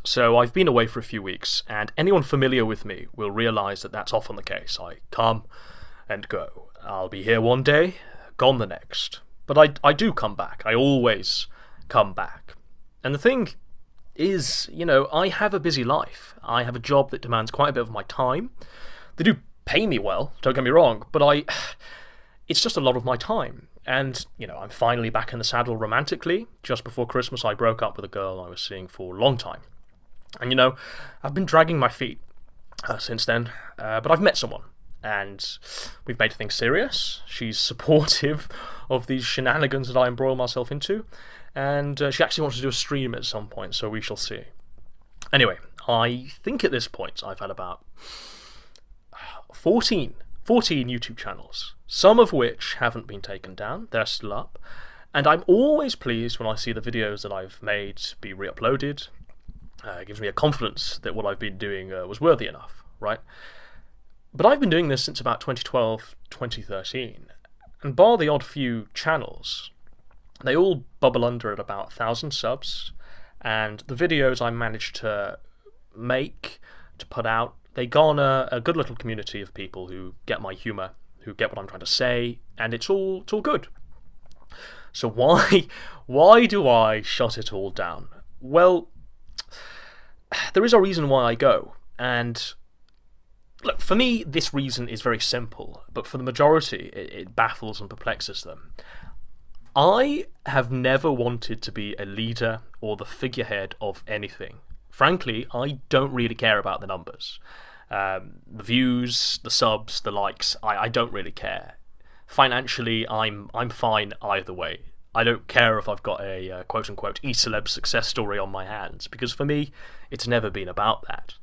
So I've been away for a few weeks, and anyone familiar with me will realise that that's often the case. I come and go. I'll be here one day, gone the next. But I do come back. I always come back. And the thing is, I have a busy life. I have a job that demands quite a bit of my time. They do pay me well, don't get me wrong, but it's just a lot of my time. And, I'm finally back in the saddle romantically. Just before Christmas, I broke up with a girl I was seeing for a long time. And, I've been dragging my feet since then, but I've met someone. And we've made things serious. She's supportive of these shenanigans that I embroil myself into. And she actually wants to do a stream at some point, so we shall see. Anyway, I think at this point I've had about 14 YouTube channels, some of which haven't been taken down. They're still up. And I'm always pleased when I see the videos that I've made be re-uploaded. It gives me a confidence that what I've been doing was worthy enough, right? But I've been doing this since about 2012, 2013, and bar the odd few channels, they all bubble under at about 1,000 subs, and the videos I managed to make, to put out, they garner a good little community of people who get my humour, who get what I'm trying to say, and it's all good. So why do I shut it all down? Well, there is a reason why I go, and look, for me, this reason is very simple, but for the majority, it baffles and perplexes them. I have never wanted to be a leader or the figurehead of anything. Frankly, I don't really care about the numbers. The views, the subs, the likes, I don't really care. Financially, I'm fine either way. I don't care if I've got a quote-unquote e-celeb success story on my hands, because for me, it's never been about that.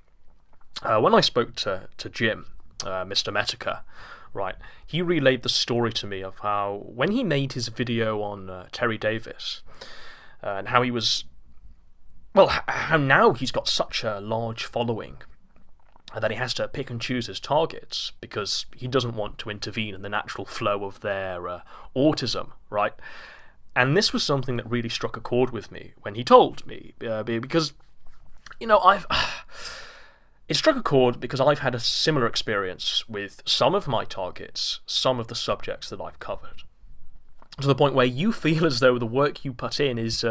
When I spoke to Jim, Mr. Nectar, right, he relayed the story to me of how when he made his video on Terry Davis, and how he was, how now he's got such a large following that he has to pick and choose his targets because he doesn't want to intervene in the natural flow of their autism, right? And this was something that really struck a chord with me when he told me, because, it struck a chord because I've had a similar experience with some of my targets, some of the subjects that I've covered, to the point where you feel as though the work you put in is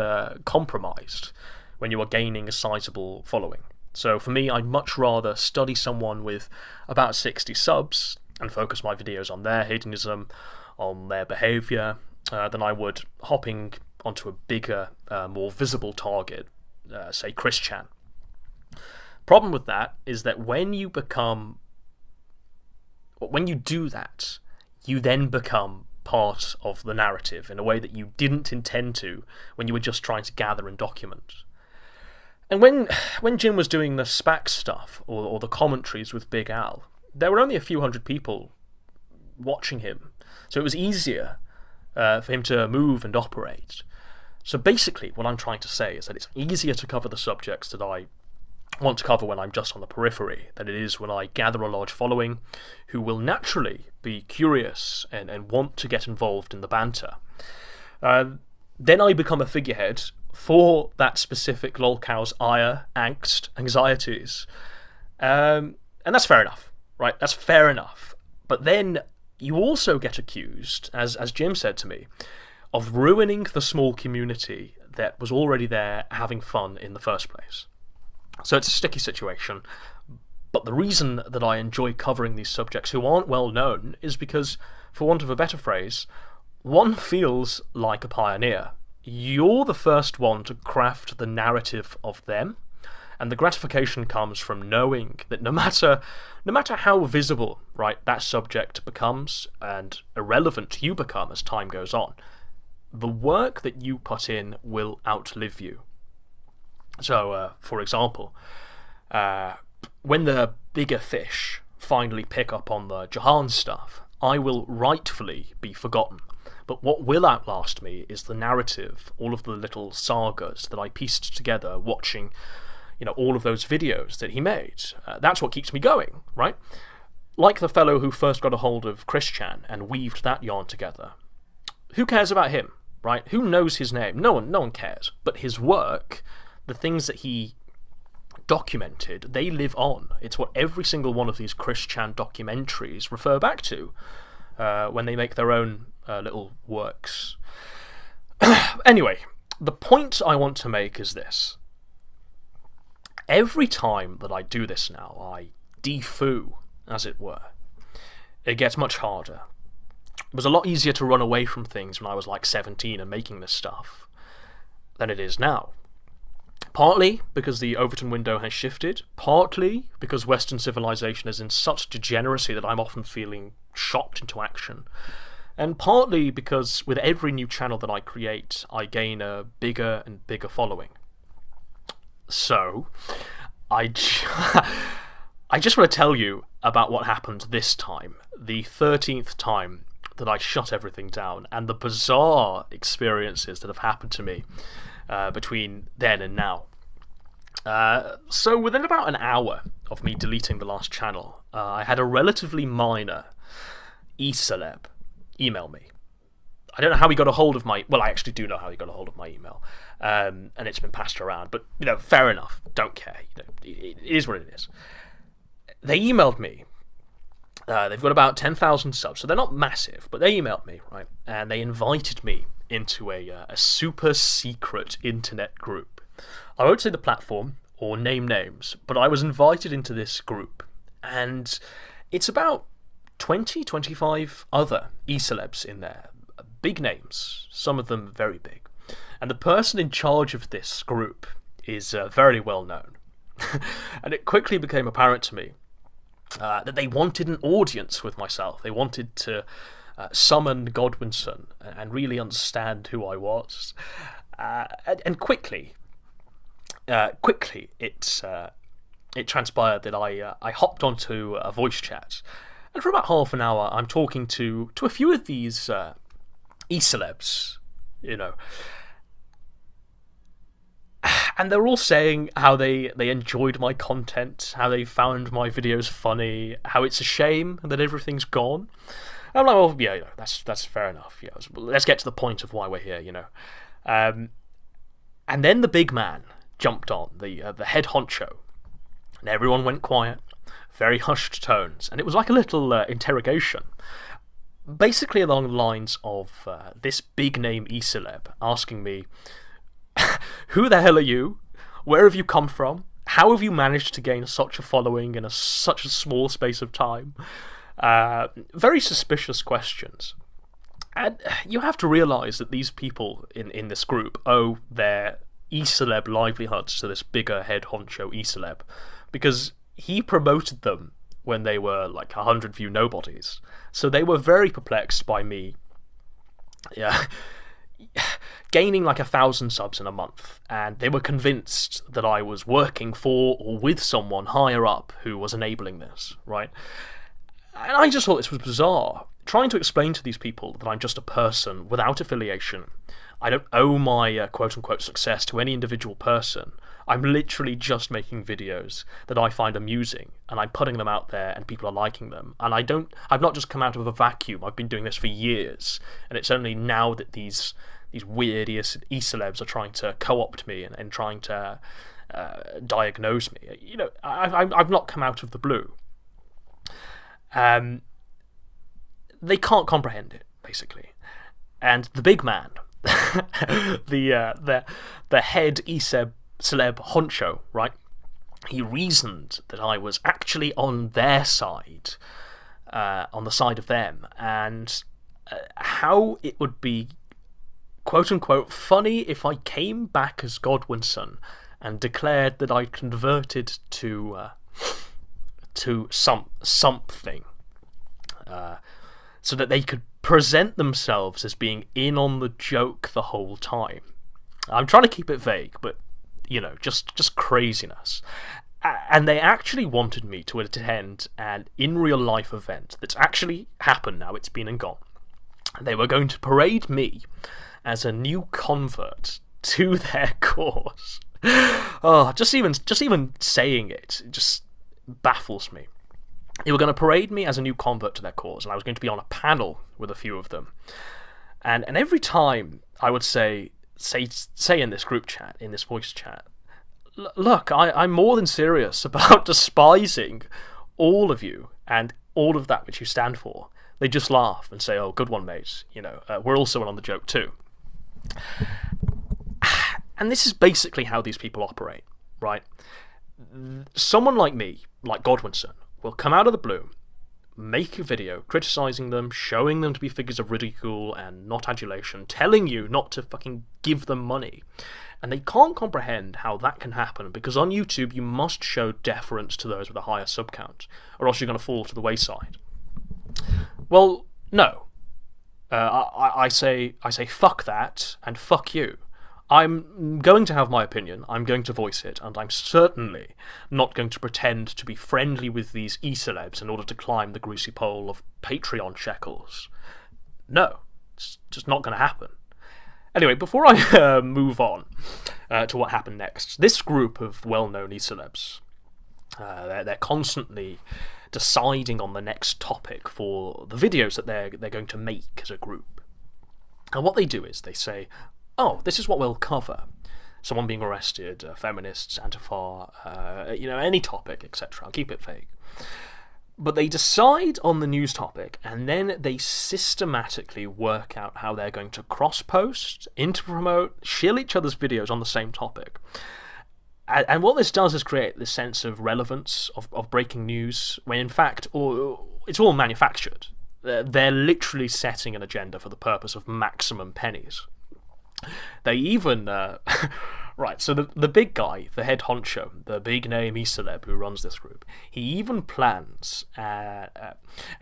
compromised when you are gaining a sizable following. So for me, I'd much rather study someone with about 60 subs and focus my videos on their hedonism, on their behaviour, than I would hopping onto a bigger, more visible target, say Chris Chan. Problem with that is that when you do that, you then become part of the narrative in a way that you didn't intend to when you were just trying to gather and document. And when Jim was doing the SPAC stuff, or the commentaries with Big Al, there were only a few hundred people watching him, so it was easier for him to move and operate. So basically, what I'm trying to say is that it's easier to cover the subjects that I want to cover when I'm just on the periphery than it is when I gather a large following who will naturally be curious and want to get involved in the banter. Then I become a figurehead for that specific lolcow's ire, angst, anxieties. And that's fair enough, right? That's fair enough. But then you also get accused, as Jim said to me, of ruining the small community that was already there having fun in the first place. So it's a sticky situation, but the reason that I enjoy covering these subjects who aren't well known is because, for want of a better phrase, one feels like a pioneer. You're the first one to craft the narrative of them, and the gratification comes from knowing that no matter how visible, right, that subject becomes and irrelevant you become as time goes on, the work that you put in will outlive you. So, for example, when the bigger fish finally pick up on the Jahan stuff, I will rightfully be forgotten. But what will outlast me is the narrative, all of the little sagas that I pieced together watching, all of those videos that he made. That's what keeps me going, right? Like the fellow who first got a hold of Chris Chan and weaved that yarn together. Who cares about him, right? Who knows his name? No one cares. But his work, the things that he documented, they live on. It's what every single one of these Chris Chan documentaries refer back to when they make their own little works. Anyway, the point I want to make is this. Every time that I do this now, I defoo, as it were, it gets much harder. It was a lot easier to run away from things when I was like 17 and making this stuff than it is now. Partly because the Overton window has shifted, partly because Western civilization is in such degeneracy that I'm often feeling shocked into action, and partly because with every new channel that I create, I gain a bigger and bigger following. So, I just want to tell you about what happened this time, the 13th time that I shut everything down, and the bizarre experiences that have happened to me between then and now. So within about an hour of me deleting the last channel, I had a relatively minor e-celeb email me. I don't know how he got a hold of my... Well, I actually do know how he got a hold of my email, and it's been passed around, but, fair enough, don't care. It is what it is. They emailed me. They've got about 10,000 subs, so they're not massive, but they emailed me, right? And they invited me into a super secret internet group. I won't say the platform or name names, but I was invited into this group, and it's about 25 other e-celebs in there. Big names, some of them very big. And the person in charge of this group is very well known. And it quickly became apparent to me that they wanted an audience with myself. They wanted to summon Godwinson and really understand who I was. And quickly it transpired that I hopped onto a voice chat, and for about half an hour I'm talking to a few of these e-celebs, and they're all saying how they enjoyed my content, how they found my videos funny, how it's a shame that everything's gone. And I'm like, well, yeah, that's fair enough. Yeah, let's get to the point of why we're here, And then the big man jumped on, the head honcho, and everyone went quiet, very hushed tones, and it was like a little interrogation, basically along the lines of this big name e-celeb asking me, who the hell are you? Where have you come from? How have you managed to gain such a following in such a small space of time? Very suspicious questions. And you have to realise that these people in this group owe their e-celeb livelihoods to this bigger head honcho e-celeb, because he promoted them when they were like 100 view nobodies. So they were very perplexed by me gaining like 1,000 subs in a month, and they were convinced that I was working for or with someone higher up who was enabling this, right? And I just thought this was bizarre. Trying to explain to these people that I'm just a person without affiliation. I don't owe my quote-unquote success to any individual person. I'm literally just making videos that I find amusing, and I'm putting them out there, and people are liking them. And I've not just come out of a vacuum. I've been doing this for years, and it's only now that these weird e-celebs are trying to co-opt me and trying to diagnose me. I've not come out of the blue. They can't comprehend it, basically. And the big man, the head e-celeb honcho, right? He reasoned that I was actually on their side, on the side of them, and how it would be, quote-unquote, funny if I came back as Godwinson and declared that I'd converted to something, so that they could present themselves as being in on the joke the whole time. I'm trying to keep it vague, but just craziness. And they actually wanted me to attend an in real life event that's actually happened now. It's been and gone. They were going to parade me as a new convert to their cause. Oh, just even saying it just baffles me. They were going to parade me as a new convert to their cause, and I was going to be on a panel with a few of them. And every time I would say in this group chat, in this voice chat, Look, I'm more than serious about despising all of you and all of that which you stand for. They just laugh and say, "Oh, good one, mate. We're also in on the joke too." And this is basically how these people operate, right? Someone like me, like Godwinson, will come out of the blue, make a video criticising them, showing them to be figures of ridicule and not adulation, telling you not to fucking give them money. And they can't comprehend how that can happen, because on YouTube you must show deference to those with a higher sub count, or else you're going to fall to the wayside. Well, no. I say fuck that, and fuck you. I'm going to have my opinion, I'm going to voice it, and I'm certainly not going to pretend to be friendly with these e-celebs in order to climb the greasy pole of Patreon shekels. No, it's just not going to happen. Anyway, before I move on to what happened next, this group of well-known e-celebs, they're constantly deciding on the next topic for the videos that they're going to make as a group. And what they do is they say, "Oh, this is what we'll cover. Someone being arrested, feminists, Antifa, any topic, etc. I'll keep it vague." But they decide on the news topic, and then they systematically work out how they're going to cross-post, interpromote, shill each other's videos on the same topic. And what this does is create this sense of relevance, of breaking news, when in fact it's all manufactured. They're literally setting an agenda for the purpose of maximum pennies. They even... right, so the big guy, the head honcho, the big name e-celeb who runs this group, he even plans and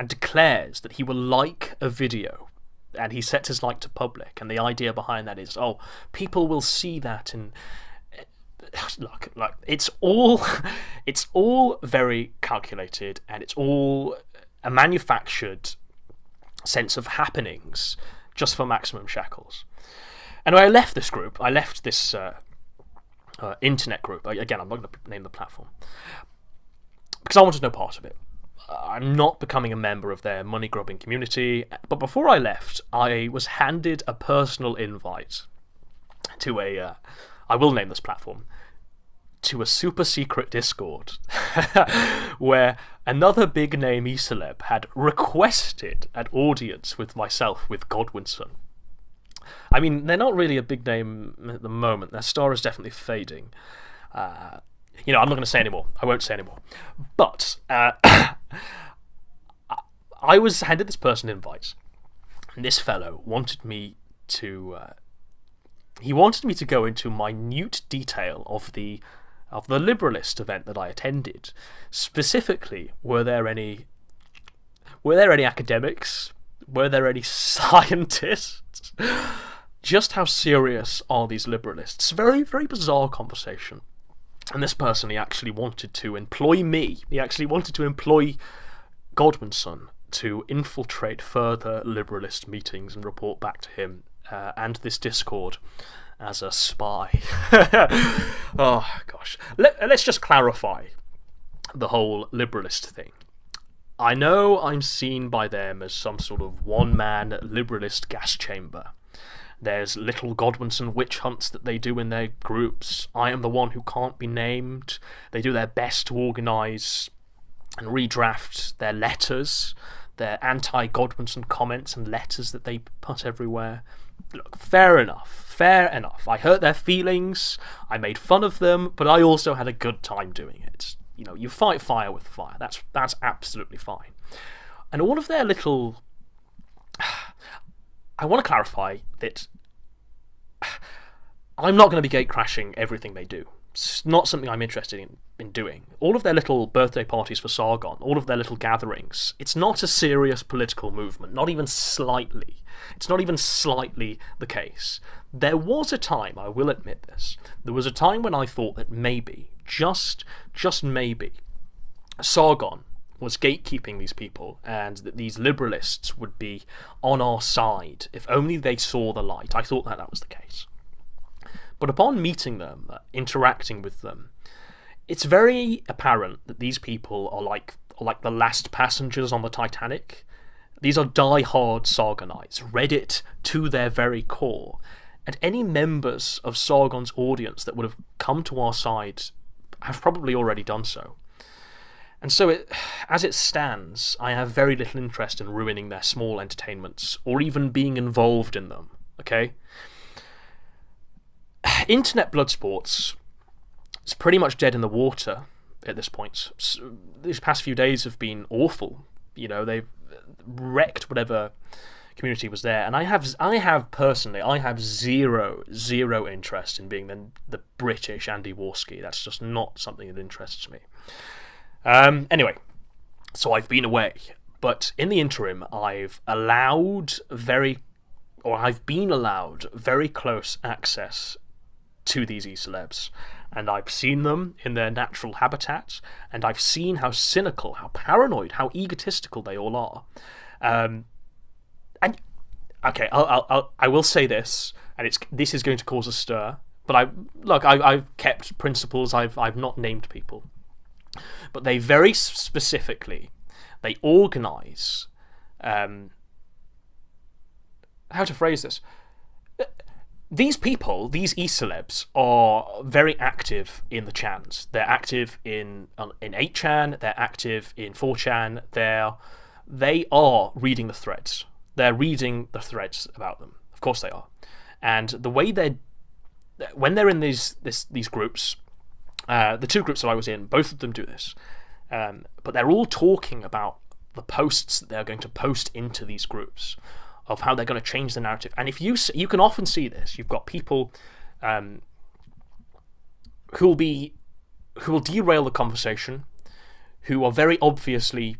declares that he will like a video, and he sets his like to public, and the idea behind that is, people will see that, and look, it's all very calculated, and it's all a manufactured sense of happenings just for maximum shekels. And when I left this group, I left this internet group. Again, I'm not going to name the platform, because I wanted no part of it. I'm not becoming a member of their money-grubbing community. But before I left, I was handed a personal invite to I will name this platform, to a super secret Discord where another big name e-celeb had requested an audience with myself, with Godwinson. I mean, they're not really a big name at the moment. Their star is definitely fading. I'm not going to say anymore. I won't say anymore. But I was handed this person invite, and this fellow wanted me to. He wanted me to go into minute detail of the liberalist event that I attended. Specifically, were there any academics? Were there any scientists? Just how serious are these liberalists? Very, very bizarre conversation. And this person, he actually wanted to employ me. He actually wanted to employ Godwinson to infiltrate further liberalist meetings and report back to him and this Discord as a spy. Oh, gosh. Let's just clarify the whole liberalist thing. I know I'm seen by them as some sort of one-man liberalist gas chamber. There's little Godwinson witch hunts that they do in their groups. I am the one who can't be named. They do their best to organise and redraft their letters, their anti-Godwinson comments and letters that they put everywhere. Look, fair enough. I hurt their feelings, I made fun of them, but I also had a good time doing it. You fight fire with fire. That's absolutely fine. And all of their little... I want to clarify that I'm not going to be gate crashing everything they do. It's not something I'm interested in doing. All of their little birthday parties for Sargon, all of their little gatherings, it's not a serious political movement, not even slightly. It's not even slightly the case. There was a time, I will admit this, there was a time when I thought that maybe, just maybe, Sargon was gatekeeping these people, and that these liberalists would be on our side if only they saw the light. I thought that was the case. But upon meeting them, interacting with them, it's very apparent that these people are like the last passengers on the Titanic. These are die-hard Sargonites, Reddit to their very core. and any members of Sargon's audience that would have come to our side have probably already done so. And so, as it stands, I have very little interest in ruining their small entertainments, or even being involved in them, okay? Internet blood sports is pretty much dead in the water at this point. These past few days have been awful. You know, they've wrecked whatever community was there, and I have personally zero interest in being the British Andy Warski. That's just not something that interests me. Anyway, so I've been away, but in the interim, I've been allowed very close access to these e-celebs, and I've seen them in their natural habitat, and I've seen how cynical, how paranoid, how egotistical they all are. And okay, I will say this, and this is going to cause a stir. But I've kept principles. I've not named people, but they very specifically they organise. How to phrase this? These people, these e-celebs, are very active in the chans. They're active in 8chan. They're active in 4chan. They are reading the threads. They're reading the threads about them. Of course they are. And the way when they're in these groups, the two groups that I was in, both of them do this. But they're all talking about the posts that they're going to post into these groups, of how they're going to change the narrative. And if you can often see this, you've got people who will derail the conversation, who are very obviously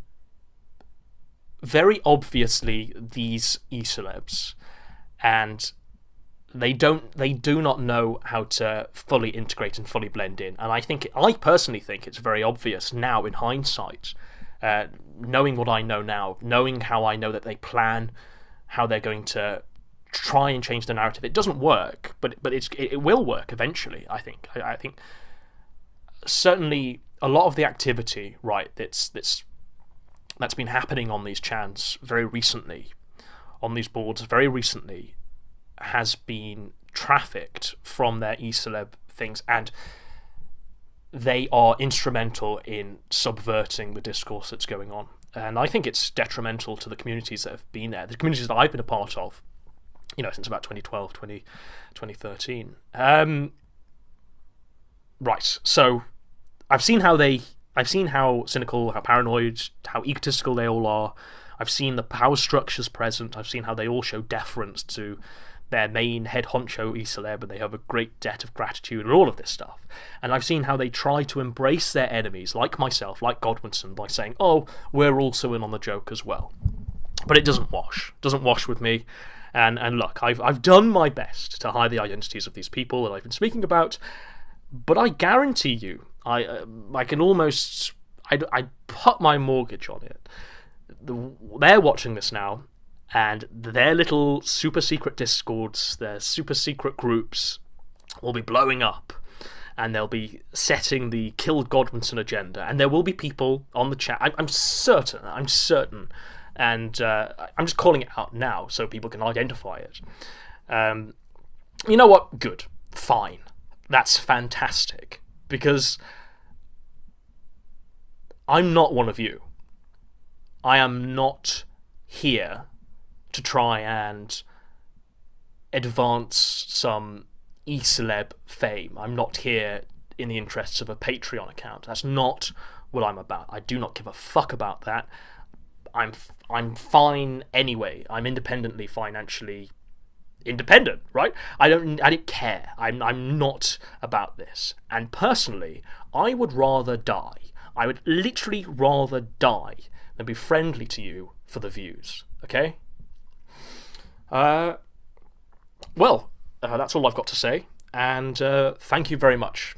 these e-celebs, and they do not know how to fully integrate and fully blend in. And I personally think it's very obvious now in hindsight, knowing what I know now, knowing how I know that they plan how they're going to try and change the narrative. It doesn't work, but it will work eventually. I think certainly a lot of the activity, right, that's been happening on these chans very recently, on these boards very recently, has been trafficked from their e-celeb things, and they are instrumental in subverting the discourse that's going on. And I think it's detrimental to the communities that have been there, the communities that I've been a part of, since about 2012, 2013. Right, so I've seen how cynical, how paranoid, how egotistical they all are. I've seen the power structures present. I've seen how they all show deference to their main head honcho e-celeb, and they have a great debt of gratitude and all of this stuff. And I've seen how they try to embrace their enemies, like myself, like Godwinson, by saying, oh, we're also in on the joke as well. But it doesn't wash. It doesn't wash with me. And look, I've done my best to hide the identities of these people that I've been speaking about, but I guarantee you, I can almost, I'd put my mortgage on it. They're watching this now, and their little super secret discords, their super secret groups will be blowing up, and they'll be setting the Kill Godwinson agenda, and there will be people on the chat. I'm certain, and I'm just calling it out now so people can identify it. You know what? Good. Fine. That's fantastic, because I'm not one of you. I am not here to try and advance some e-celeb fame. I'm not here in the interests of a Patreon account. That's not what I'm about. I do not give a fuck about that. I'm fine anyway. I'm independently financially independent, right? I don't care. I'm not about this. And personally, I would rather die. I would literally rather die than be friendly to you for the views. Okay? Well, that's all I've got to say, and thank you very much.